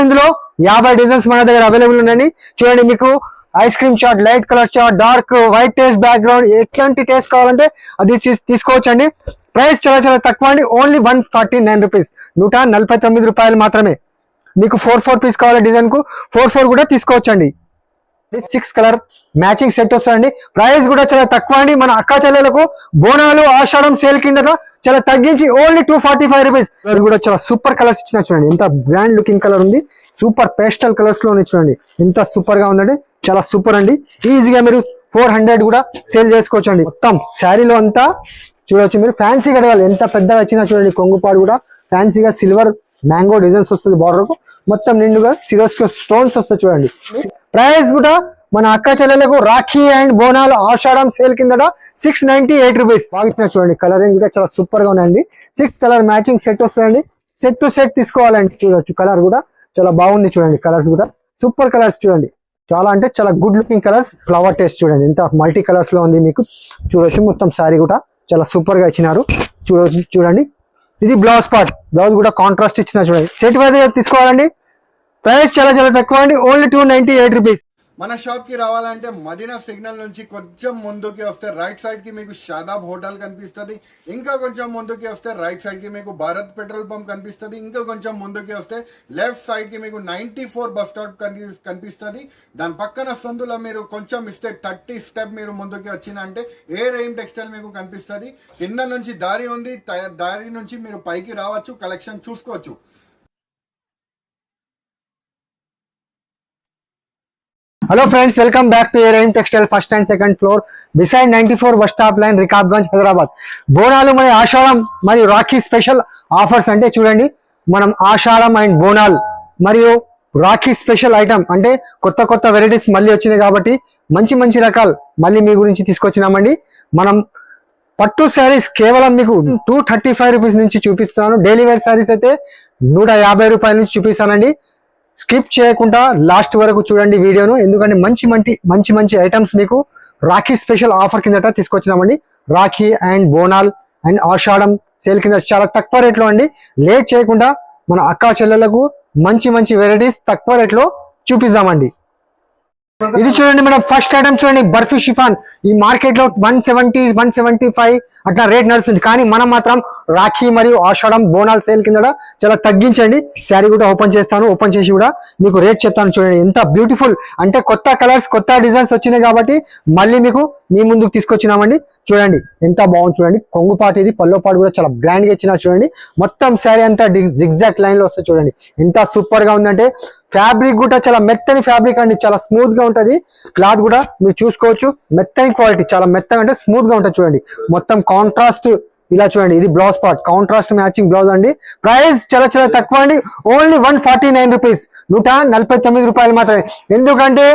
ఇందులో 50 డిజైన్స్ మన దగ్గర అవైలబుల్ ఉన్నాయి. చూడండి మీకు ice cream chat, light colour chat, dark white taste background, ఎట్లాంటి టేస్ట్ కావాలంటే అది తీసుకోవచ్చండి. ప్రైస్ చాలా చాలా తక్కువ అండి, ఓన్లీ 149 రూపీస్, 149 రూపాయలు మాత్రమే. మీకు 4 పీస్ కావాలి డిజైన్ కు 4 కూడా తీసుకోవచ్చండి. 6 కలర్ మ్యాచింగ్ సెట్ వస్తుందండి. ప్రైస్ కూడా చాలా తక్కువ అండి. మన అక్క చెల్లెలకు బోనాలు ఆషాఢం సేల్ కింద చాలా తగ్గించి ఓన్లీ 245 రూపీస్. కూడా చాలా సూపర్ కలర్స్ ఇచ్చిన చూడండి, ఎంత బ్రాండ్ లుకింగ్ కలర్ ఉంది. సూపర్ పేస్టల్ కలర్స్ లో చూడండి ఎంత సూపర్ గా ఉందండి, చాలా సూపర్ అండి. ఈజీగా మీరు 400 కూడా సేల్ చేసుకోవచ్చు అండి. మొత్తం శారీలో అంతా చూడవచ్చు మీరు. ఫ్యాన్సీ కడగాలి, ఎంత పెద్దగా వచ్చినా చూడండి. కొంగుపాడు కూడా ఫ్యాన్సీగా సిల్వర్ మ్యాంగో డిజైన్స్ వస్తుంది. బార్డర్ కు మొత్తం నిండుగా సిరోస్కో స్టోన్స్ వస్తాయి చూడండి. ప్రైస్ కూడా మన అక్క చెల్లెలకు రాఖీ అండ్ బోనాలు ఆషాఢం సేల్ కింద 698 రూపీస్. బాగా చూడండి, కలరింగ్ కూడా చాలా సూపర్ గా ఉందండి. 6 కలర్ మ్యాచింగ్ సెట్ వస్తుందండి. సెట్ టు సెట్ తీసుకోవాలండి. చూడొచ్చు కలర్ కూడా చాలా బాగుంది చూడండి. కలర్స్ కూడా సూపర్ కలర్స్ చూడండి, చాలా అంటే చాలా good looking colours. Flower taste చూడండి ఎంత మల్టీ కలర్స్ లో ఉంది మీకు. చూడొచ్చు మొత్తం శారీ కూడా చాలా సూపర్ గా ఇచ్చినారు. చూడండి ఇది బ్లౌజ్ పార్ట్, బ్లౌజ్ కూడా కాంట్రాస్ట్ ఇచ్చిన చూడండి. సెట్ వైజ్ తీసుకోవాలండి. ప్రైస్ చాలా చాలా తక్కువ అండి, ఓన్లీ 298 రూపీస్. మన షాప్ కి రావాలంటే మదీనా సిగ్నల్ నుంచి కొంచెం ముందుకి వస్తే రైట్ సైడ్ కి మీకు షాదాబ్ హోటల్ కనిపిస్తుంది. ఇంకా కొంచెం ముందుకి వస్తే రైట్ సైడ్ కి మీకు భారత్ పెట్రోల్ పంప్ కనిపిస్తుంది. ఇంకా కొంచెం ముందుకి వస్తే లెఫ్ట్ సైడ్ కి మీకు 94 బస్ స్టాప్ కనిపిస్తుంది. దాని పక్కన సందులో మీరు కొంచెం ఇస్తే 30 స్టెప్ మీరు ముందుకి వచ్చినంటే ఏ రెయిన్ టెక్స్టైల్ మీకు కనిపిస్తుంది. కింద నుంచి దారి ఉంది, దారి నుంచి మీరు పైకి రావచ్చు, కలెక్షన్ చూసుకోవచ్చు. Hello friends, welcome back to Eraim textile first and second floor beside 94 bus stop line, Rikabganj, Hyderabad. Bonalu మరి ఆషాఢం మరియు రాఖీ స్పెషల్ ఆఫర్స్ అంటే చూడండి, మనం ఆషాఢం అండ్ బోనాల్ మరియు రాఖీ స్పెషల్ ఐటమ్ అంటే కొత్త కొత్త వెరైటీస్ మళ్ళీ వచ్చినాయి కాబట్టి మంచి మంచి రకాలు మళ్ళీ మీ గురించి తీసుకొచ్చినామండి. మనం పట్టు శారీస్ కేవలం మీకు 235 రూపీస్ నుంచి చూపిస్తాను. డైలీ వేర్ శారీస్ అయితే 150 రూపాయల నుంచి చూపిస్తానండి. స్కిప్ చేయకుండా లాస్ట్ వరకు చూడండి వీడియోను, ఎందుకంటే మంచి మంచి ఐటమ్స్ మీకు రాఖీ స్పెషల్ ఆఫర్ కిందట తీసుకొచ్చినామండి. Rakhi and Bonal and Ashadham sale కింద చాలా తక్కువ రేట్లో అండి. లేట్ చేయకుండా మన అక్క చెల్లెలకు మంచి వెరైటీస్ తక్కువ రేట్లో చూపిస్తామండి. ఇది చూడండి మేడం, ఫస్ట్ ఐటమ్ చూడండి, బర్ఫీ షిఫాన్. ఈ మార్కెట్ లో 170, 175 అట్లా రేట్ నడుస్తుంది, కానీ మనం మాత్రం రాఖీ మరియు ఆషాఢం బోనాల్ సేల్ కింద చాలా తగ్గించండి. శారీ కూడా ఓపెన్ చేస్తాను, ఓపెన్ చేసి కూడా మీకు రేట్ చెప్తాను. చూడండి ఎంత బ్యూటిఫుల్ అంటే కొత్త కలర్స్ కొత్త డిజైన్స్ వచ్చినాయి కాబట్టి మళ్ళీ మీకు మీ ముందుకు తీసుకొచ్చినామండి. చూడండి ఎంత బాగుంది చూడండి. కొంగుపాటు ఇది, పల్లోపాటు కూడా చాలా గ్రాండ్ గా ఇచ్చిన చూడండి. మొత్తం శారీ అంతా జిగ్జాక్ట్ లైన్ లో వస్తుంది చూడండి, ఎంత సూపర్ గా ఉందంటే. ఫ్యాబ్రిక్ కూడా చాలా మెత్తని ఫ్యాబ్రిక్ అండి, చాలా స్మూత్ గా ఉంటది. క్లాత్ కూడా మీరు చూసుకోవచ్చు, మెత్తని క్వాలిటీ, చాలా మెత్తగా అంటే స్మూత్ గా ఉంటుంది చూడండి. మొత్తం కాంట్రాస్ట్ ఇలా చూడండి. ఇది blouse part, contrast matching blouse అండి. ప్రైస్ చాలా చాలా తక్కువ అండి, ఓన్లీ 149 రూపీస్, 149 రూపాయలు మాత్రమే. ఎందుకంటే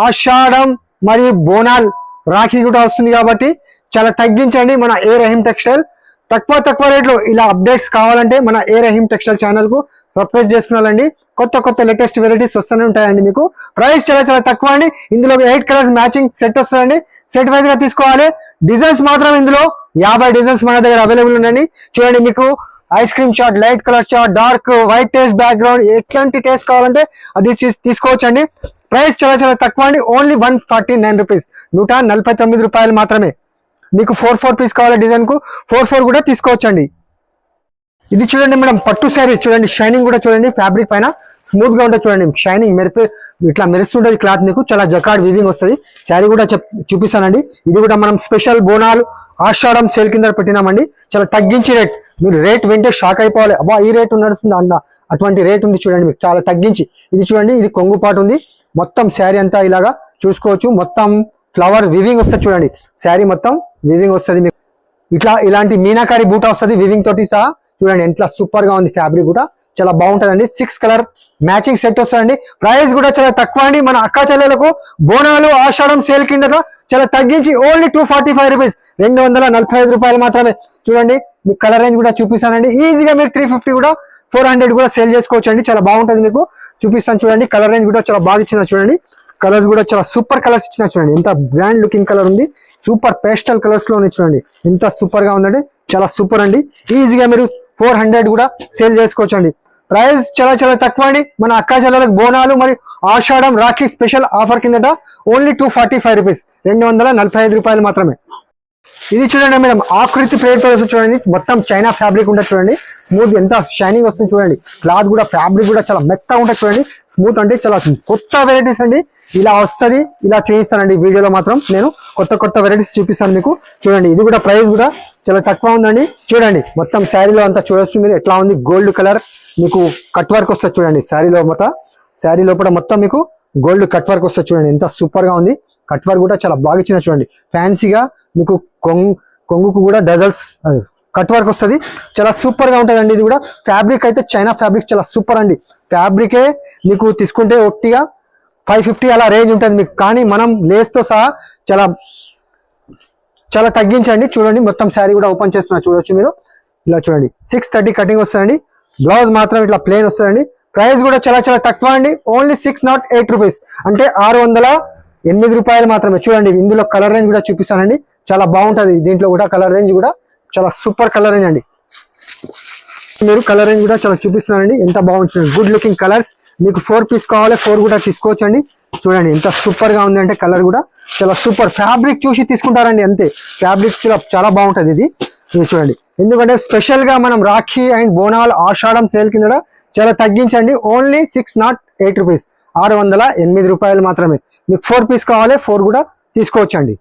ఆషాఢం మరియు బోనాల్ రాఖీ కూడా వస్తుంది కాబట్టి చాలా తగ్గించండి. మన ఏ రహీమ్ టెక్స్టైల్ తక్కువ రేట్లో ఇలా అప్డేట్స్ కావాలంటే మన ఏ రహీమ్ టెక్స్టైల్ ఛానల్ కు సబ్స్క్రైబ్ చేసుకున్నారండి. కొత్త లేటెస్ట్ వెరైటీస్ వస్తూనే ఉంటాయండి మీకు. ప్రైస్ చాలా చాలా తక్కువ అండి. ఇందులో 8 కలర్స్ మ్యాచింగ్ సెట్ వస్తుందండి. సెట్ వైజ్ గా తీసుకోవాలి. డిజైన్స్ మాత్రం ఇందులో 50 డిజైన్స్ మన దగ్గర అవైలబుల్ ఉన్నాయండి. చూడండి మీకు ice cream chat, light colour chat, dark white taste background, ఎట్లాంటి టేస్ట్ కావాలంటే అది తీసుకోవచ్చండి. ప్రైస్ చాలా చాలా తక్కువ అండి, ఓన్లీ 149 రూపీస్, 149 రూపాయలు మాత్రమే. మీకు 4 పీస్ కావాలి డిజైన్ కు 4 కూడా తీసుకోవచ్చండి. ఇది చూడండి మేడం, పట్టు శారీస్ చూడండి. షైనింగ్ కూడా చూడండి, ఫ్యాబ్రిక్ పైన స్మూత్ గా ఉంటుంది చూడండి. షైనింగ్ ఇట్లా మెరుస్తుంటది క్లాత్, మీకు చాలా జకార్డ్ వీవింగ్ వస్తుంది. శారీ కూడా చూపిస్తానండి. ఇది కూడా మనం స్పెషల్ బోనాలు ఆషాఢం సేల్ కింద పెట్టినామండి. చాలా తగ్గించి రేట్, మీరు రేట్ వింటే షాక్ అయిపోవాలి. అబ్బా ఈ రేట్ నడుస్తుంది అన్న, అటువంటి రేట్ ఉంది చూడండి మీకు, చాలా తగ్గించి. ఇది చూడండి, ఇది కొంగుపాటు ఉంది. మొత్తం శారీ అంతా ఇలాగా చూసుకోవచ్చు. మొత్తం ఫ్లవర్ వివింగ్ వస్తుంది చూడండి. శారీ మొత్తం వివింగ్ వస్తుంది మీకు. ఇలాంటి మీనాకారి బూటా వస్తుంది వివింగ్ తోటి సహా. చూడండి ఎంత సూపర్ గా ఉంది. ఫ్యాబ్రిక్ కూడా చాలా బాగుంటదండి. 6 కలర్ మ్యాచింగ్ సెట్ వస్తుందండి. ప్రైస్ కూడా చాలా తక్కువ అండి. మన అక్క చెల్లెలకు బోనాలు ఆషాఢం సేల్ కింద చాలా తగ్గించి ఓన్లీ 245 రూపీస్, 245 రూపాయలు మాత్రమే. చూడండి మీకు కలర్ రేంజ్ కూడా చూపిస్తానండి. ఈజీగా మీరు 350 కూడా 400 కూడా సేల్ చేసుకోవచ్చు అండి. చాలా బాగుంటది మీకు, చూపిస్తాను చూడండి. కలర్ రేంజ్ కూడా చాలా బాగా ఇచ్చిన చూడండి. కలర్స్ కూడా చాలా సూపర్ కలర్స్ ఇచ్చిన చూడండి. ఎంత బ్రాండ్ లుకింగ్ కలర్ ఉంది. సూపర్ పేస్టల్ కలర్స్ లో చూడండి ఎంత సూపర్ గా ఉందండి, చాలా సూపర్ అండి. ఈజీగా మీరు 400 కూడా సేల్ చేసుకోవచ్చు అండి. ప్రైస్ చాలా చాలా తక్కువ అండి. మన అక్క చెల్లెలకు బోనాలు మరి ఆషాఢం రాఖీ స్పెషల్ ఆఫర్ కిందట ఓన్లీ 245 రూపీస్, 245 రూపాయలు మాత్రమే. ఇది చూడండి మేడం, ఆకృతి ప్లేట్ చూడండి, మొత్తం చైనా ఫ్యాబ్రిక్ ఉంటుంది చూడండి. స్మూత్ ఎంత షైనింగ్ వస్తుంది చూడండి. క్లాత్ కూడా ఫ్యాబ్రిక్ కూడా చాలా మెత్తగా ఉంటుంది చూడండి. స్మూత్ అంటే చాలా కొత్త వెరైటీస్ అండి. ఇలా వస్తుంది, ఇలా చూపిస్తానండి వీడియోలో మాత్రం. నేను కొత్త కొత్త వెరైటీస్ చూపిస్తాను మీకు. చూడండి ఇది కూడా ప్రైస్ కూడా చాలా తక్కువ ఉందండి. చూడండి మొత్తం శారీలో అంతా చూడొచ్చు మీరు ఎట్లా ఉంది. గోల్డ్ కలర్ మీకు కట్ వర్క్ వస్తుంది చూడండి. శారీ లోపల మొత్తం మీకు గోల్డ్ కట్ వర్క్ వస్తుంది చూడండి. ఎంత సూపర్ గా ఉంది. కట్ వర్క్ కూడా చాలా బాగా ఇచ్చిన చూడండి. ఫ్యాన్సీగా మీకు కొంగుకు కూడా డజల్స్ కట్ వర్క్ వస్తుంది. చాలా సూపర్ గా ఉంటుందండి. ఇది కూడా ఫ్యాబ్రిక్ అయితే చైనా ఫ్యాబ్రిక్ చాలా సూపర్ అండి. ఫ్యాబ్రికే మీకు తీసుకుంటే ఒట్టిగా 550 అలా రేంజ్ ఉంటుంది మీకు. కానీ మనం లేస్ తో సహా చాలా చాలా తగ్గించండి. చూడండి మొత్తం శారీ కూడా ఓపెన్ చేస్తున్నా చూడొచ్చు మీరు. ఇలా చూడండి 630 కటింగ్ వస్తుందండి. బ్లౌజ్ మాత్రం ఇట్లా ప్లేన్ వస్తుందండి. ప్రైస్ కూడా చాలా చాలా తక్కువ అండి. ఓన్లీ 608 రూపీస్, అంటే 608 రూపాయలు మాత్రమే. చూడండి ఇందులో కలర్ రేంజ్ కూడా చూపిస్తానండి. చాలా బాగుంటది. దీంట్లో కూడా కలర్ రేంజ్ కూడా చాలా సూపర్ కలర్ రేంజ్ అండి. మీరు కలర్ రేంజ్ కూడా చాలా చూపిస్తున్నానండి. ఎంత బాగుంటుంది. Good looking colours. మీకు 4 పీస్ కావాలి, 4 కూడా తీసుకోవచ్చు అండి. చూడండి ఎంత సూపర్ గా ఉంది అంటే కలర్ కూడా చాలా సూపర్. ఫ్యాబ్రిక్ చూసి తీసుకుంటారండి అంతే. ఫ్యాబ్రిక్ చాలా బాగుంటది ఇది చూడండి. ఎందుకంటే స్పెషల్ గా మనం రాఖీ అండ్ బోనాల్ ఆషాఢం సేల్ కింద చాలా తగ్గించండి. ఓన్లీ 608 రూపీస్, 608 రూపాయలు మాత్రమే. మీకు 4 పీస్ కావాలి, 4 కూడా తీసుకోవచ్చు అండి.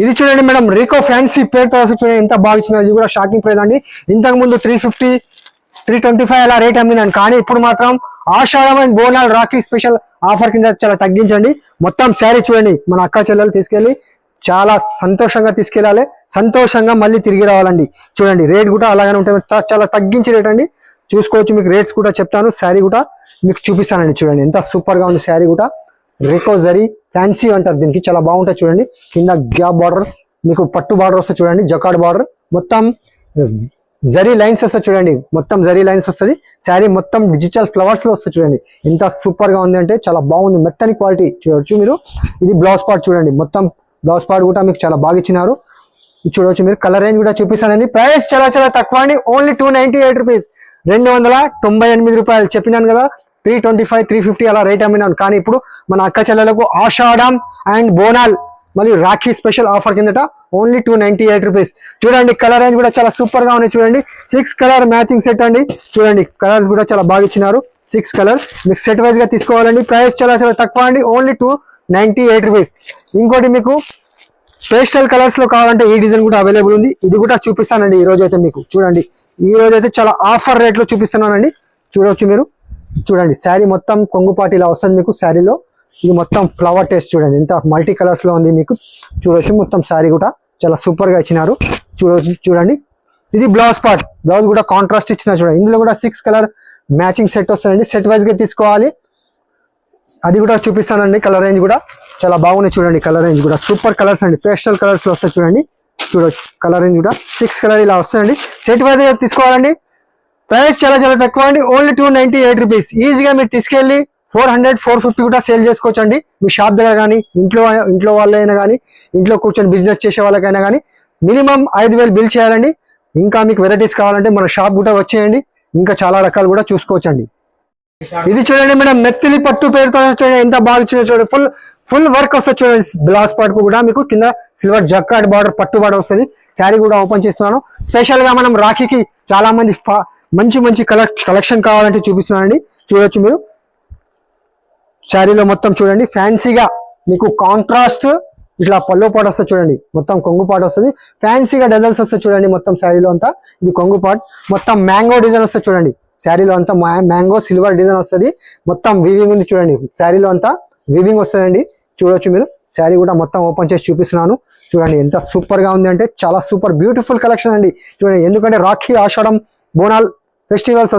ఇది చూడండి మేడం, రీకో ఫ్యాన్సీ పేరుతో చూడండి ఎంత బాగా ఇచ్చిన. ఇది కూడా షాకింగ్ ప్రైస్ అండి. ఇంతకు ముందు 350, 325 అలా రేట్ అమ్మినాను. కానీ ఇప్పుడు మాత్రం Ashadham and Bonal Rakhi special offer కింద చాలా తగ్గించండి. మొత్తం శారీ చూడండి, మన అక్క చెల్లెలు తీసుకెళ్లి చాలా సంతోషంగా తీసుకెళ్ళాలి, సంతోషంగా మళ్ళీ తిరిగి రావాలండి. చూడండి రేట్ కూడా అలాగనే ఉంటుంది. చాలా తగ్గించి రేట్ అండి. చూసుకోవచ్చు. మీకు రేట్స్ కూడా చెప్తాను. శారీ కూడా మీకు చూపిస్తానండి. చూడండి ఎంత సూపర్ గా ఉంది శారీ కూడా. రికో జరీ ఫ్యాన్సీ అంటారు దీనికి. చాలా బాగుంటుంది చూడండి. కింద గ్యాప్ బార్డర్ మీకు పట్టు బార్డర్ వస్తుంది చూడండి. జకాడ్ బార్డర్ మొత్తం జరీ లైన్స్ వస్తుంది చూడండి. మొత్తం జరీ లైన్స్ వస్తుంది. శారీ మొత్తం డిజిటల్ ఫ్లవర్స్ లో వస్తుంది చూడండి. ఎంత సూపర్ గా ఉంది అంటే చాలా బాగుంది. మెత్తని క్వాలిటీ చూడొచ్చు మీరు. ఇది బ్లౌజ్ పార్ట్ చూడండి. మొత్తం బ్లౌజ్ పార్ట్ కూడా మీకు చాలా బాగా ఇచ్చినారు. చూడవచ్చు మీరు. కలర్ రేంజ్ కూడా చూపిస్తానండి. ప్రైస్ చాలా చాలా తక్కువ అండి. ఓన్లీ 298 రూపీస్, 298 రూపాయలు. చెప్పినాను కదా 325, 350 అలా రేట్ అమ్మినాను. కానీ ఇప్పుడు మన అక్క చెల్లెలకు ఆషాఢం అండ్ బోనాల్ మరియు రాఖీ స్పెషల్ ఆఫర్ కిందట ఓన్లీ 298 రూపీస్. చూడండి కలర్ రేంజ్ కూడా చాలా సూపర్ గా ఉన్నాయి చూడండి. 6 కలర్ మ్యాచింగ్ సెట్ అండి. చూడండి కలర్స్ కూడా చాలా బాగా ఇచ్చినారు. 6 కలర్ మీకు సెట్ వైజ్ గా తీసుకోవాలండి. ప్రైస్ చాలా చాలా తక్కువ అండి. Only 298 rupees. ఇంకోటి మీకు పేస్టల్ కలర్స్ లో కావాలంటే ఈ డిజైన్ కూడా అవైలబుల్ ఉంది. ఇది కూడా చూపిస్తానండి ఈ రోజు అయితే మీకు. చూడండి ఈ రోజు అయితే చాలా ఆఫర్ రేట్ లో చూపిస్తున్నానండి. చూడవచ్చు మీరు. చూడండి శారీ మొత్తం కొంగుపాటి ఇలా వస్తుంది మీకు. శారీలో ఇది మొత్తం ఫ్లవర్ టేస్ట్ చూడండి ఎంత మల్టీ కలర్స్ లో ఉంది మీకు. చూడొచ్చు మొత్తం శారీ కూడా చాలా సూపర్ గా ఇచ్చినారు. చూడండి ఇది బ్లౌజ్ పార్ట్. బ్లౌజ్ కూడా కాంట్రాస్ట్ ఇచ్చిన చూడండి. ఇందులో కూడా 6 కలర్ మ్యాచింగ్ సెట్ వస్తుందండి. సెట్ వైజ్ గా తీసుకోవాలి. అది కూడా చూపిస్తానండి. కలర్ రేంజ్ కూడా చాలా బాగున్నాయి చూడండి. కలర్ రేంజ్ కూడా సూపర్ కలర్స్ అండి. పేస్టల్ కలర్స్ లో వస్తాయి చూడండి. చూడొచ్చు కలర్ రేంజ్ కూడా 6 కలర్ ఇలా వస్తాయండి. సెట్ వైజ్ గా తీసుకోవాలండి. ప్రైస్ చాలా చాలా తక్కువ అండి. Only 298 rupees. ఈజీగా మీరు తీసుకెళ్లి 400, 450 కూడా సేల్ చేసుకోవచ్చు అండి. మీ షాప్ దగ్గర కానీ ఇంట్లో వాళ్ళైనా కానీ ఇంట్లో కూర్చొని బిజినెస్ చేసే వాళ్ళకైనా కానీ మినిమం 5000 బిల్ చేయాలండి. ఇంకా మీకు వెరైటీస్ కావాలంటే మన షాప్ కూడా వచ్చేయండి. ఇంకా చాలా రకాలు కూడా చూసుకోవచ్చండి. ఇది చూడండి మేడం, మెత్తిలి పట్టు పేరుతో చూడండి ఎంత బాగా చూడండి. ఫుల్ వర్క్ వస్తుంది చూడండి. బ్లౌజ్ పార్ట్ కూడా మీకు కింద సిల్వర్ జక్కాడ్ బార్డర్ పట్టు బార్డర్ వస్తుంది. శారీ కూడా ఓపెన్ చేస్తున్నాను. స్పెషల్ గా మనం రాఖీకి చాలా మంది మంచి కలెక్షన్ కావాలంటే చూపిస్తున్నానండి. చూడొచ్చు మీరు. శారీలో మొత్తం చూడండి ఫ్యాన్సీగా మీకు కాంట్రాస్ట్ ఇట్లా పల్లో పాటు వస్తుంది చూడండి. మొత్తం కొంగు పాటు వస్తుంది. ఫ్యాన్సీగా డజల్స్ వస్తాయి చూడండి. మొత్తం శారీలో అంతా ఇది కొంగు పాట్. మొత్తం మ్యాంగో డిజైన్ వస్తుంది చూడండి. శారీలో అంతా మ్యాంగో సిల్వర్ డిజైన్ వస్తుంది. మొత్తం వీవింగ్ ఉంది చూడండి. శారీలో అంతా వీవింగ్ వస్తుందండి. చూడొచ్చు మీరు. శారీ కూడా మొత్తం ఓపెన్ చేసి చూపిస్తున్నాను. చూడండి ఎంత సూపర్ గా ఉంది అంటే చాలా సూపర్ బ్యూటిఫుల్ కలెక్షన్ అండి. చూడండి ఎందుకంటే రాఖీ ఆషాఢం బోనాల్ ఫెస్టివల్స్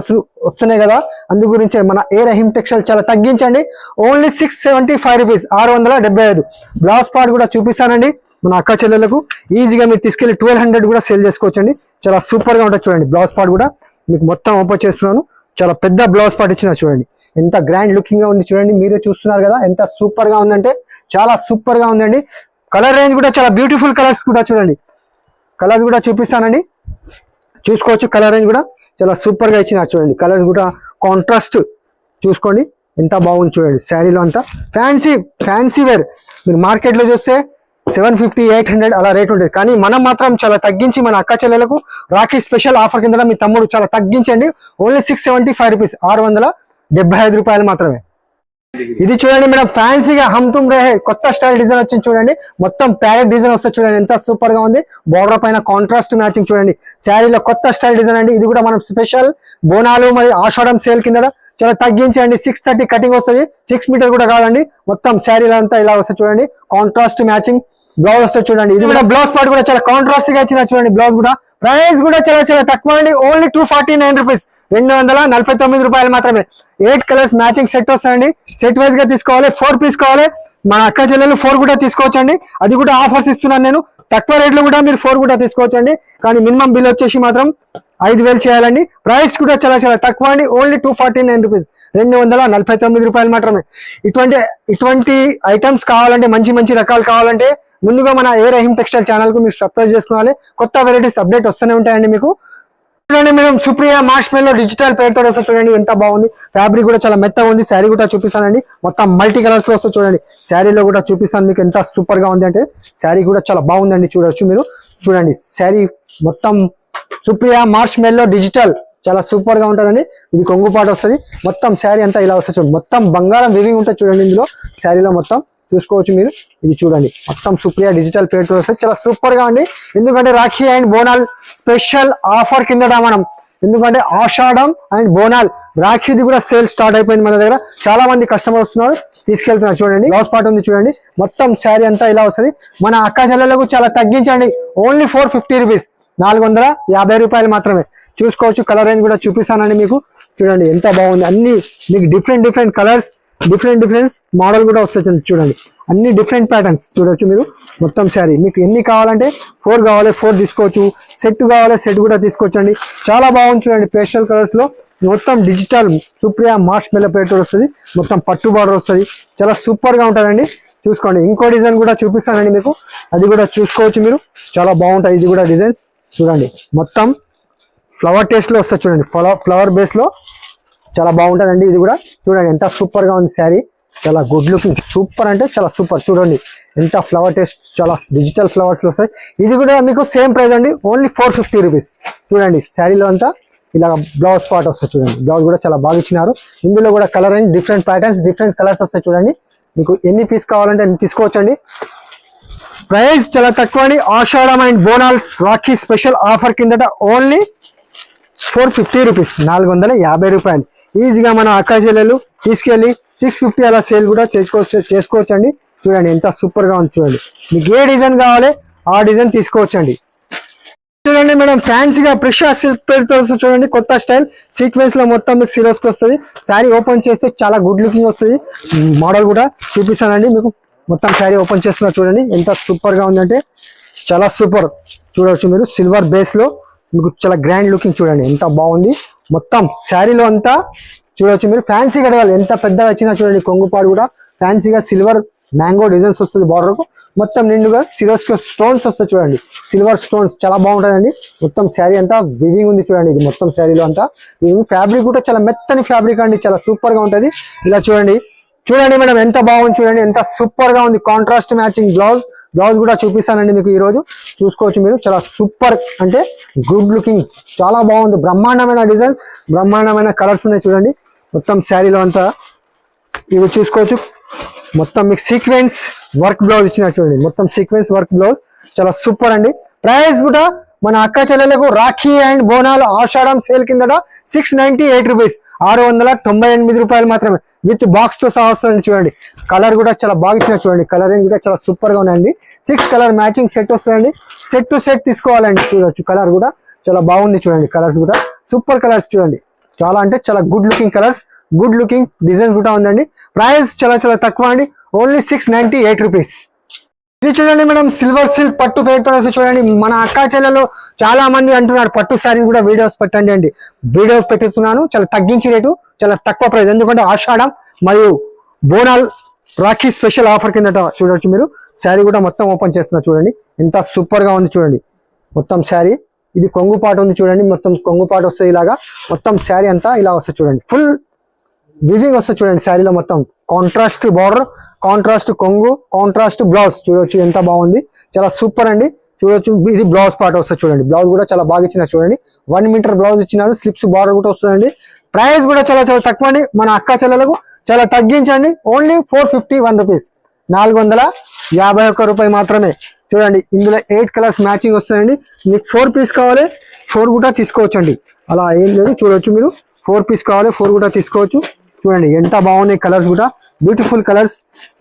వస్తున్నాయి కదా, అందు గురించే మన ఏ రహీం టెక్స్టైల్ చాలా తగ్గించండి. Only 675 rupees, 675. బ్లౌజ్ పార్ట్ కూడా చూపిస్తానండి మన అక్క చెల్లెలకు. ఈజీగా మీరు తీసుకెళ్లి 1200 కూడా సేల్ చేసుకోవచ్చండి. చాలా సూపర్ గా ఉంటుంది చూడండి. బ్లౌజ్ పార్ట్ కూడా మీకు మొత్తం ఓపెన్ చేస్తున్నాను. చాలా పెద్ద బ్లౌజ్ పార్ట్ ఇచ్చిన చూడండి. ఎంత గ్రాండ్ లుకింగ్ గా ఉంది చూడండి. మీరే చూస్తున్నారు కదా ఎంత సూపర్ గా ఉందంటే చాలా సూపర్ గా ఉందండి. కలర్ రేంజ్ కూడా చాలా బ్యూటిఫుల్ కలర్స్ కూడా చూడండి. కలర్స్ కూడా చూపిస్తానండి. చూసుకోవచ్చు. కలర్ రేంజ్ కూడా చాలా సూపర్ గా ఇచ్చినారు చూడండి. కలర్స్ కూడా కాంట్రాస్ట్ చూసుకోండి ఎంత బాగుంది చూడండి. శారీలో అంతా ఫ్యాన్సీ వేర్ మీరు మార్కెట్ లో చూస్తే 750 800 అలా రేట్ ఉంటుంది. కానీ మనం మాత్రం చాలా తగ్గించి మన అక్క చెల్లెలకు రాఖీ స్పెషల్ ఆఫర్ కింద మీ తమ్ముడు చాలా తగ్గించండి. ఓన్లీ 675 రూపీస్, 675 రూపాయలు మాత్రమే. ఇది చూడండి మేడం, ఫ్యాన్సీగా హమ్ తుమ్ రహే కొత్త స్టైల్ డిజైన్ వచ్చింది చూడండి. మొత్తం ప్యారెట్ డిజైన్ వస్తుంది చూడండి, ఎంత సూపర్ గా ఉంది. బోర్డర్ పైన కాంట్రాస్ట్ మ్యాచింగ్ చూడండి. శారీలో కొత్త స్టైల్ డిజైన్ అండి. ఇది కూడా మనం స్పెషల్ బోనాలు మరియు ఆషాఢం సేల్ కింద చాలా తగ్గించండి. 630 కటింగ్ వస్తుంది, 6 మీటర్ కూడా కాదండి. మొత్తం శారీలో అంతా ఇలా వస్తుంది చూడండి. కాంట్రాస్ట్ మ్యాచింగ్ బ్లౌజ్ వస్తుంది చూడండి. ఇది కూడా బ్లౌజ్ పార్ట్ కూడా చాలా కాంట్రాస్ట్ గా ఇచ్చిన చూడండి. బ్లౌజ్ కూడా ప్రైస్ కూడా చాలా తక్కువ అండి. ఓన్లీ 249 రూపీస్, 249 రూపాయలు మాత్రమే. 8 కలర్స్ మ్యాచింగ్ సెట్ వస్తాయండి. సెట్ వైజ్ గా తీసుకోవాలి. 4 పీస్ కావాలి. మన అక్క చెల్లెలు 4 కూడా తీసుకోవచ్చండి. అది కూడా ఆఫర్స్ ఇస్తున్నాను నేను. తక్కువ రేట్ లో కూడా మీరు 4 కూడా తీసుకోవచ్చండి. కానీ మినిమం బిల్ వచ్చేసి మాత్రం 5000 చేయాలండి. ప్రైస్ కూడా చాలా తక్కువ అండి. ఓన్లీ 249 రూపీస్, 249 రూపాయలు మాత్రమే. ఇటువంటి ఐటమ్స్ కావాలంటే, మంచి రకాలు కావాలంటే ముందుగా మన ఏ రహీం టెక్స్టైల్ ఛానల్ కు మీరు సబ్స్క్రైబ్ చేసుకోవాలి. కొత్త వెరైటీస్ అప్డేట్ వస్తూనే ఉంటాయండి మీకు. చూడండి మేడం, సుప్రియా మార్ష్ మెల్లో డిజిటల్ పేరుతో వస్తుంది చూడండి. ఎంత బాగుంది. ఫ్యాబ్రిక్ కూడా చాలా మెత్తగా ఉంది. శారీ కూడా చూపిస్తానండి. మొత్తం మల్టీ కలర్స్ లో వస్తుంది చూడండి. శారీలో కూడా చూపిస్తాను మీకు ఎంత సూపర్ గా ఉంది అంటే. శారీ కూడా చాలా బాగుందండి, చూడొచ్చు మీరు. చూడండి శారీ మొత్తం సుప్రియా మార్ష్ మెల్లో డిజిటల్ చాలా సూపర్ గా ఉంటుందండి. ఇది కొంగుపాటు వస్తుంది. మొత్తం శారీ అంతా ఇలా వస్తుంది చూడండి. మొత్తం బంగారం వివింగ్ ఉంటుంది చూడండి. ఇందులో శారీలో మొత్తం చూసుకోవచ్చు మీరు. ఇది చూడండి మొత్తం సుప్రియా డిజిటల్ పేరుతో వస్తుంది. చాలా సూపర్ గా ఉంది. ఎందుకంటే Rakhi and Bonal special offer కిందట మనం, ఎందుకంటే ఆషాఢం అండ్ బోనాల్ రాఖీది కూడా సేల్ స్టార్ట్ అయిపోయింది మన దగ్గర. చాలా మంది కస్టమర్ వస్తున్నారు, తీసుకెళ్తున్నారు చూడండి. బ్లౌజ్ పార్ట్ ఉంది చూడండి. మొత్తం శారీ అంతా ఇలా వస్తుంది. మన అక్క చెల్లెలకు చాలా తగ్గించండి. ఓన్లీ 450 రూపీస్, 450 రూపాయలు మాత్రమే. చూసుకోవచ్చు. కలర్ రేంజ్ కూడా చూపిస్తానండి మీకు. చూడండి ఎంత బాగుంది. అన్ని మీకు డిఫరెంట్ కలర్స్, డిఫరెంట్ మోడల్ కూడా వస్తుంది చూడండి. అన్ని డిఫరెంట్ ప్యాటర్న్స్ చూడొచ్చు మీరు. మొత్తం శారీ మీకు ఎన్ని కావాలంటే 4 కావాలి 4 తీసుకోవచ్చు. సెట్ కావాలి సెట్ కూడా తీసుకోవచ్చు అండి. చాలా బాగుంది చూడండి. పేస్టల్ కలర్స్ లో మొత్తం డిజిటల్ సుప్రియా మార్ష్ మెల్లో పేరుతో వస్తుంది. మొత్తం పట్టు బార్డర్ వస్తుంది. చాలా సూపర్ గా ఉంటుందండి. చూసుకోండి. ఇంకో డిజైన్ కూడా చూపిస్తానండి మీకు, అది కూడా చూసుకోవచ్చు మీరు. చాలా బాగుంటాయి. ఇది కూడా డిజైన్స్ చూడండి. మొత్తం ఫ్లవర్ టేస్ట్ లో వస్తుంది చూడండి. ఫ్లవర్ బేస్ లో చాలా బాగుంటుందండి. ఇది కూడా చూడండి ఎంత సూపర్ గా ఉంది శారీ. చాలా గుడ్ లుకింగ్, సూపర్ అంటే చాలా సూపర్. చూడండి ఎంత ఫ్లవర్ టేస్ట్, చాలా డిజిటల్ ఫ్లవర్స్ వస్తాయి. ఇది కూడా మీకు సేమ్ ప్రైస్ అండి. Only 450 rupees. చూడండి శారీలో అంతా ఇలా బ్లౌజ్ పార్ట్ వస్తుంది చూడండి. బ్లౌజ్ కూడా చాలా బాగా ఇచ్చినారు. ఇందులో కూడా colour and different patterns, different colours వస్తాయి చూడండి. మీకు ఎన్ని పీస్ కావాలంటే అన్ని తీసుకోవచ్చండి. ప్రైస్ చాలా తక్కువ అండి. Ashadham and Bonal Rakhi special offer కిందట ఓన్లీ 450 రూపీస్, 450 రూపాయలు. ఈజీగా మన అక్క చెల్లెలు తీసుకెళ్లి 650 అలా సేల్ కూడా చేసుకోవచ్చు అండి. చూడండి ఎంత సూపర్ గా ఉంది చూడండి. మీకు ఏ డిజైన్ కావాలి ఆ డిజైన్ తీసుకోవచ్చండి. చూడండి మేడం, ఫ్యాన్సీగా ప్రిషా సిల్క్ పేరుతో చూడండి. కొత్త స్టైల్ సీక్వెన్స్ లో మొత్తం మీకు సిరోస్ కి వస్తుంది. శారీ ఓపెన్ చేస్తే చాలా గుడ్ లుకింగ్ వస్తుంది. మోడల్ కూడా చూపిస్తానండి మీకు. మొత్తం శారీ ఓపెన్ చేస్తున్నా చూడండి. ఎంత సూపర్ గా ఉందంటే చాలా సూపర్. చూడవచ్చు మీరు. సిల్వర్ బేస్ లో మీకు చాలా గ్రాండ్ లుకింగ్ చూడండి. ఎంత బాగుంది. మొత్తం శారీలో అంతా చూడవచ్చు మీరు. ఫ్యాన్సీ కడగాలి ఎంత పెద్దగా వచ్చినా చూడండి. కొంగుపాడు కూడా ఫ్యాన్సీగా సిల్వర్ మ్యాంగో డిజైన్స్ వస్తుంది. బార్డర్ కు మొత్తం నిండుగా సిరోస్ స్టోన్స్ వస్తాయి చూడండి. సిల్వర్ స్టోన్స్ చాలా బాగుంటుందండి. మొత్తం శారీ అంతా వివింగ్ ఉంది చూడండి. ఇది మొత్తం శారీలో అంతా ఫ్యాబ్రిక్ కూడా చాలా మెత్తని ఫ్యాబ్రిక్ అండి. చాలా సూపర్ గా ఉంటది. ఇలా చూడండి మేడం ఎంత బాగుంది చూడండి. ఎంత సూపర్ గా ఉంది. కాంట్రాస్ట్ మ్యాచింగ్ బ్లౌజ్ కూడా చూపిస్తానండి మీకు ఈ రోజు. చూసుకోవచ్చు మీరు. చాలా సూపర్ అంటే గుడ్ లుకింగ్, చాలా బాగుంది. బ్రహ్మాండమైన డిజైన్స్, బ్రహ్మాండమైన కలర్స్ ఉన్నాయి చూడండి. మొత్తం శారీలో అంతా ఇది చూసుకోవచ్చు. మొత్తం మీకు సీక్వెన్స్ వర్క్ బ్లౌజ్ ఇచ్చిన చూడండి. మొత్తం సీక్వెన్స్ వర్క్ బ్లౌజ్ చాలా సూపర్ అండి. ప్రైస్ కూడా మన అక్క చెల్లెలకు రాఖీ అండ్ బోనాలు ఆషాఢం సేల్ కిందట 698 రూపీస్, 698 రూపాయలు మాత్రమే. విత్ బాక్స్ తో సహా వస్తుంది చూడండి. కలర్ కూడా చాలా బాగా ఇచ్చిన చూడండి. కలర్ కూడా చాలా సూపర్ గా ఉన్నాయండి. 6 కలర్ మ్యాచింగ్ సెట్ వస్తుందండి. సెట్ టు సెట్ తీసుకోవాలండి. చూడొచ్చు కలర్ కూడా చాలా బాగుంది చూడండి. కలర్స్ కూడా సూపర్ కలర్స్ చూడండి. చాలా అంటే చాలా good looking colours, good looking designs కూడా ఉందండి. ప్రైస్ చాలా తక్కువ అండి. Only 698 rupees. ఇది చూడండి మేడం, సిల్వర్ సిల్క్ పట్టు పేరుతో చూడండి. మన అక్క చెల్లెలు చాలా మంది అంటున్నారు పట్టు శారీ కూడా వీడియోస్ పెట్టండి అండి. వీడియోస్ పెట్టిస్తున్నాను. చాలా తగ్గించి రేటు, చాలా తక్కువ ప్రైస్. ఎందుకంటే ఆషాఢం మరియు బోనాల్ రాఖీ స్పెషల్ ఆఫర్ కిందట చూడొచ్చు మీరు. శారీ కూడా మొత్తం ఓపెన్ చేస్తున్నా చూడండి. ఎంత సూపర్ గా ఉంది చూడండి. మొత్తం శారీ ఇది కొంగు పాటు ఉంది చూడండి, మొత్తం కొంగు పాటు వస్తుంది ఇలాగా, మొత్తం శారీ అంతా ఇలా వస్తుంది చూడండి, ఫుల్ వివింగ్ వస్తుంది చూడండి శారీలో మొత్తం. కాంట్రాస్ట్ బార్డర్, కాంట్రాస్ట్ కొంగు, కాంట్రాస్ట్ బ్లౌజ్ చూడొచ్చు ఎంత బాగుంది, చాలా సూపర్ అండి. చూడొచ్చు ఇది బ్లౌజ్ పార్ట్ వస్తుంది చూడండి, బ్లౌజ్ కూడా చాలా బాగా ఇచ్చినారు చూడంండి, 1 మీటర్ బ్లౌజ్ ఇచ్చినారు, స్లిప్స్ బార్డర్ కూడా వస్తుందండి. ప్రైస్ కూడా చాలా చాలా తక్కువ అండి, మన అక్క చెల్లెలకు చాలా తగ్గించండి, ఓన్లీ 451 రూపీస్, 451 రూపాయి మాత్రమే. చూడండి ఇందులో 8 కలర్స్ మ్యాచింగ్ వస్తాయండి. మీకు 4 పీస్ కావాలి 4 కూడా తీసుకోవచ్చండి, అలా ఏం లేదు. చూడొచ్చు మీరు 4 పీస్ కావాలి 4 కూడా తీసుకోవచ్చు. చూడండి ఎంత బాగున్నాయి కలర్స్ కూడా, బ్యూటిఫుల్ కలర్స్,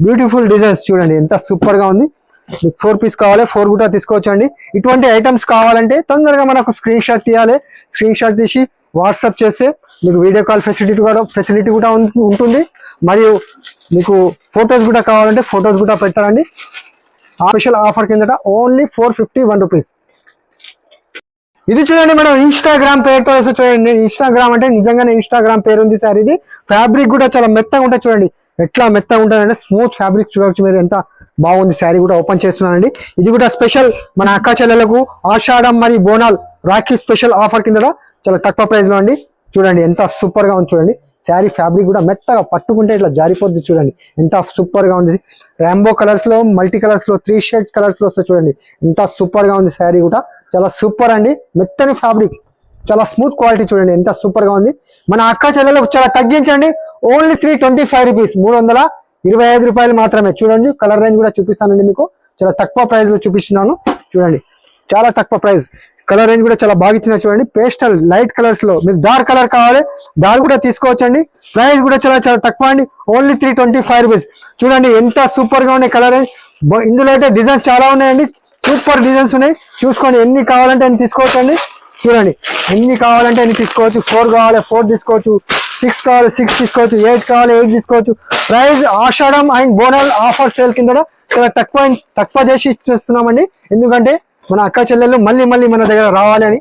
బ్యూటిఫుల్ డిజైన్స్, చూడండి ఎంత సూపర్ గా ఉంది. మీకు 4 పీస్ కావాలి 4 కూడా తీసుకోవచ్చు అండి. ఇటువంటి ఐటమ్స్ కావాలంటే తొందరగా మనకు స్క్రీన్ షాట్ తీయాలి, స్క్రీన్ షాట్ తీసి వాట్సాప్ చేస్తే మీకు వీడియో కాల్ ఫెసిలిటీ కూడా ఉంటుంది. మరియు మీకు ఫొటోస్ కూడా కావాలంటే ఫొటోస్ కూడా పెట్టాలండి. స్పెషల్ ఆఫర్ కిందట ఓన్లీ 451 రూపీస్. ఇది చూడండి మనం ఇన్స్టాగ్రామ్ పేరుతో వేస్తే చూడండి, ఇన్స్టాగ్రామ్ అంటే నిజంగానే ఇన్స్టాగ్రామ్ పేరు ఉంది సార్. ఇది ఫ్యాబ్రిక్ కూడా చాలా మెత్తగా ఉంటుంది చూడండి, ఎట్లా మెత్తగా ఉంటుందంటే స్మూత్ ఫ్యాబ్రిక్. చూడవచ్చు మీరు ఎంత బాగుంది, శారీ కూడా ఓపెన్ చేస్తున్నానండి. ఇది కూడా స్పెషల్ మన అక్క చెల్లెలకు ఆషాఢం మరియు బోనాల్ రాఖీ స్పెషల్ ఆఫర్ కింద చాలా తక్కువ ప్రైస్ లో అండి. చూడండి ఎంత సూపర్ గా ఉంది, చూడండి శారీ ఫ్యాబ్రిక్ కూడా మెత్తగా పట్టుకుంటే ఇట్లా జారిపోద్ది, చూడండి ఎంత సూపర్ గా ఉంది. రాంబో కలర్స్ లో, మల్టీ కలర్స్ లో, 3 షేడ్స్ కలర్స్ లో వస్తాయి చూడండి, ఎంత సూపర్ గా ఉంది. శారీ కూడా చాలా సూపర్ అండి, మెత్తని ఫ్యాబ్రిక్, చాలా స్మూత్ క్వాలిటీ, చూడండి ఎంత సూపర్ గా ఉంది. మన అక్క చెల్లెలకు చాలా తగ్గించండి, ఓన్లీ 325 రూపీస్, 325 రూపాయలు మాత్రమే. చూడండి కలర్ రేంజ్ కూడా చూపిస్తానండి మీకు, చాలా తక్కువ ప్రైస్ లో చూపిస్తున్నాను. చూడండి చాలా తక్కువ ప్రైస్, కలర్ రేంజ్ కూడా చాలా బాగా ఇచ్చిన. చూడండి పేస్టల్ లైట్ కలర్స్ లో, మీకు డార్క్ కలర్ కావాలి డార్క్ కూడా తీసుకోవచ్చండి. ప్రైస్ కూడా చాలా చాలా తక్కువ అండి, ఓన్లీ 325 రూపీస్. చూడండి ఎంత సూపర్ గా ఉన్నాయి కలర్ రేంజ్. ఇందులో అయితే డిజైన్స్ చాలా ఉన్నాయండి, సూపర్ డిజైన్స్ ఉన్నాయి. చూసుకోండి ఎన్ని కావాలంటే అన్ని తీసుకోవచ్చండి. చూడండి ఎన్ని కావాలంటే అన్ని తీసుకోవచ్చు. 4 కావాలి 4 తీసుకోవచ్చు, 6 కావాలి 6 తీసుకోవచ్చు, 8 కావాలి 8 తీసుకోవచ్చు. Price Ashadham and Bonal offer sale కింద చాలా తక్కువ చేసి ఇస్తున్నామండి, ఎందుకంటే మన అక్క చెల్లెలు మళ్ళీ మన దగ్గర రావాలి అని.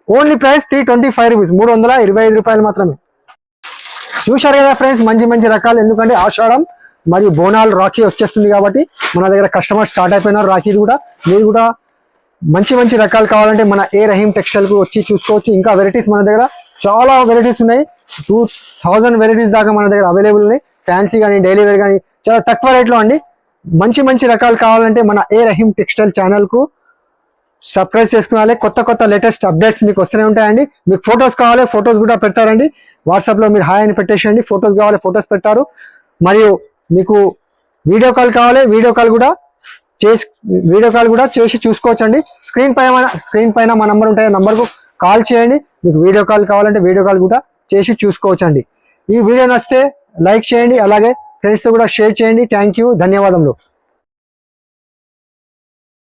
ఓన్లీ ప్రైస్ 325 రూపీస్, 325 రూపాయలు మాత్రమే. చూశారు కదా ఫ్రెండ్స్, మంచి రకాలు, ఎందుకంటే ఆషాఢం మరియు బోనాల్ రాఖీ వచ్చేస్తుంది కాబట్టి మన దగ్గర కస్టమర్ స్టార్ట్ అయిపోయినారు. రాఖీ కూడా మీరు కూడా మంచి రకాలు కావాలంటే మన ఏ రహీం టెక్స్టైల్ కు వచ్చి చూసుకోవచ్చు. ఇంకా వెరైటీస్ మన దగ్గర చాలా వెరైటీస్ ఉన్నాయి, 2000 వెరైటీస్ దాకా మన దగ్గర అవైలబుల్ ఉన్నాయి. ఫ్యాన్సీ కానీ డైలీ వేర్ కానీ చాలా తక్కువ రేట్లో అండి. మంచి రకాలు కావాలంటే మన ఏ రహీం టెక్స్టైల్ ఛానల్ కు సబ్స్క్రైబ్ చేసుకోవాలి. కొత్త లేటెస్ట్ అప్డేట్స్ మీకు వస్తూనే ఉంటాయండి. మీకు ఫొటోస్ కావాలి ఫొటోస్ కూడా పెడతారండి, వాట్సాప్ లో మీరు హాయ్ అని పెట్టేసేయండి. ఫొటోస్ కావాలి ఫొటోస్ పెడతారు. మరియు మీకు వీడియో కాల్ కావాలి వీడియో కాల్ కూడా చేసి చూసుకోవచ్చండి. స్క్రీన్ పైన మా నంబర్ ఉంటాయి, నంబర్ కు కాల్ చేయండి. మీకు వీడియో కాల్ కావాలంటే వీడియో కాల్ కూడా చేసి చూసుకోవచ్చండి. ఈ వీడియో నచ్చితే లైక్ చేయండి, అలాగే ఫ్రెండ్స్ తో కూడా షేర్ చేయండి. థ్యాంక్ యూ, ధన్యవాదములు.